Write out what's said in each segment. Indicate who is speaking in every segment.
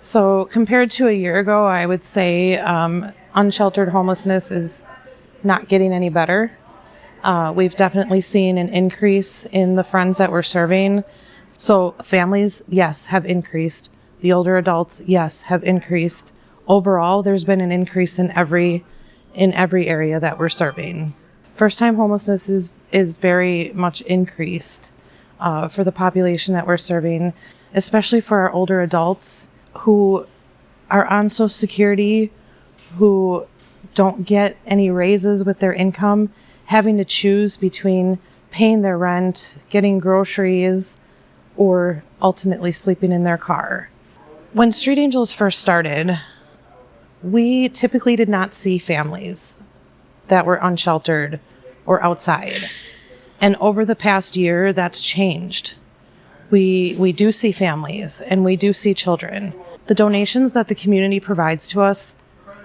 Speaker 1: So compared to a year ago, I would say unsheltered homelessness is not getting any better. We've definitely seen an increase in the friends that we're serving. So families, yes, have increased. The older adults, yes, have increased. Overall, there's been an increase in every area that we're serving. First-time homelessness is very much increased for the population that we're serving, especially for our older adults who are on Social Security, who don't get any raises with their income, having to choose between paying their rent, getting groceries, or ultimately sleeping in their car. When Street Angels first started, we typically did not see families that were unsheltered or outside. And over the past year, that's changed. We do see families and we do see children. The donations that the community provides to us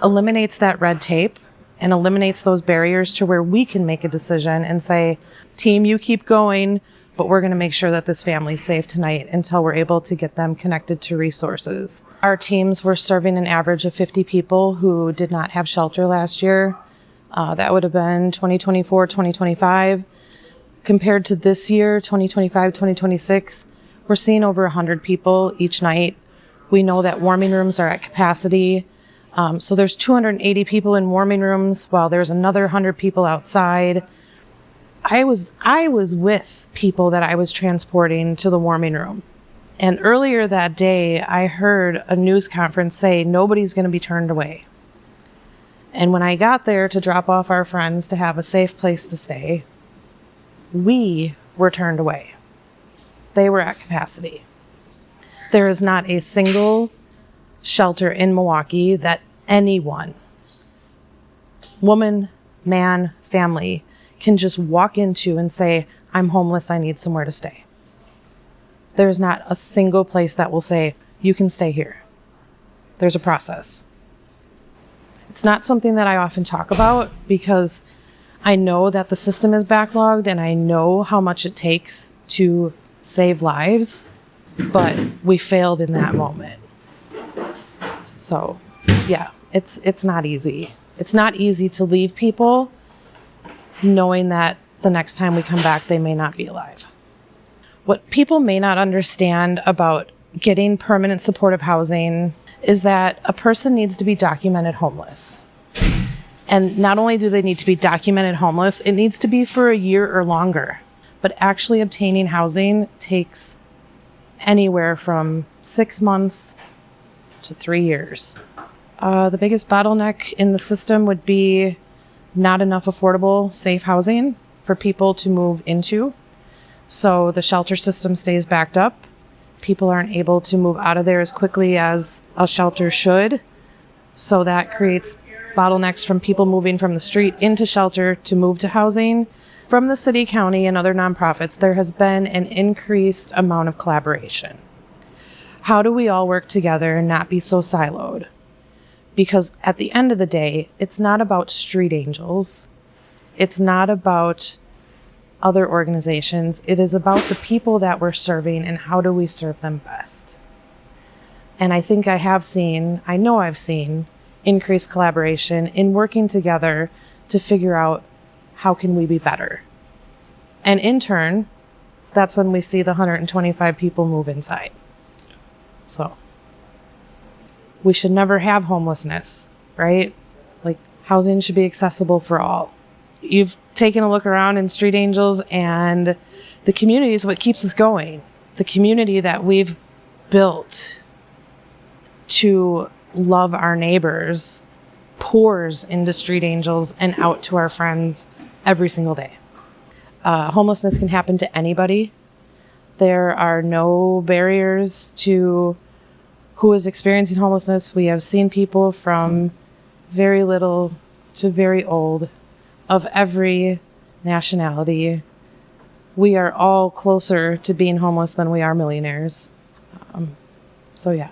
Speaker 1: eliminates that red tape and eliminates those barriers to where we can make a decision and say, team, you keep going, but we're going to make sure that this family's safe tonight until we're able to get them connected to resources. Our teams were serving an average of 50 people who did not have shelter last year. That would have been 2024, 2025. Compared to this year, 2025, 2026, we're seeing over 100 people each night. We know that warming rooms are at capacity. So there's 280 people in warming rooms while there's another 100 people outside. I was with people that I was transporting to the warming room. And earlier that day, I heard a news conference say nobody's going to be turned away. And when I got there to drop off our friends to have a safe place to stay, we were turned away. They were at capacity. There is not a single shelter in Milwaukee that anyone, woman, man, family, can just walk into and say, I'm homeless, I need somewhere to stay. There's not a single place that will say, you can stay here. There's a process. It's not something that I often talk about because I know that the system is backlogged and I know how much it takes to save lives, but we failed in that moment. So, yeah, it's not easy. It's not easy to leave people knowing that the next time we come back, they may not be alive. What people may not understand about getting permanent supportive housing is that a person needs to be documented homeless. And not only do they need to be documented homeless, it needs to be for a year or longer. But actually obtaining housing takes anywhere from 6 months to 3 years. The biggest bottleneck in the system would be not enough affordable, safe housing for people to move into. So the shelter system stays backed up. People aren't able to move out of there as quickly as a shelter should. So that creates bottlenecks from people moving from the street into shelter to move to housing. From the city, county, and other nonprofits, there has been an increased amount of collaboration. How do we all work together and not be so siloed? Because at the end of the day, it's not about Street Angels. It's not about other organizations. It is about the people that we're serving and how do we serve them best. And I think I know I've seen increased collaboration in working together to figure out how can we be better. And in turn, that's when we see the 125 people move inside. So we should never have homelessness, right? Like, housing should be accessible for all. You've taken a look around in Street Angels, and the community is what keeps us going. The community that we've built to love our neighbors pours into Street Angels and out to our friends every single day. Homelessness can happen to anybody. There are no barriers to who is experiencing homelessness. We have seen people from very little to very old, of every nationality. We are all closer to being homeless than we are millionaires. So yeah.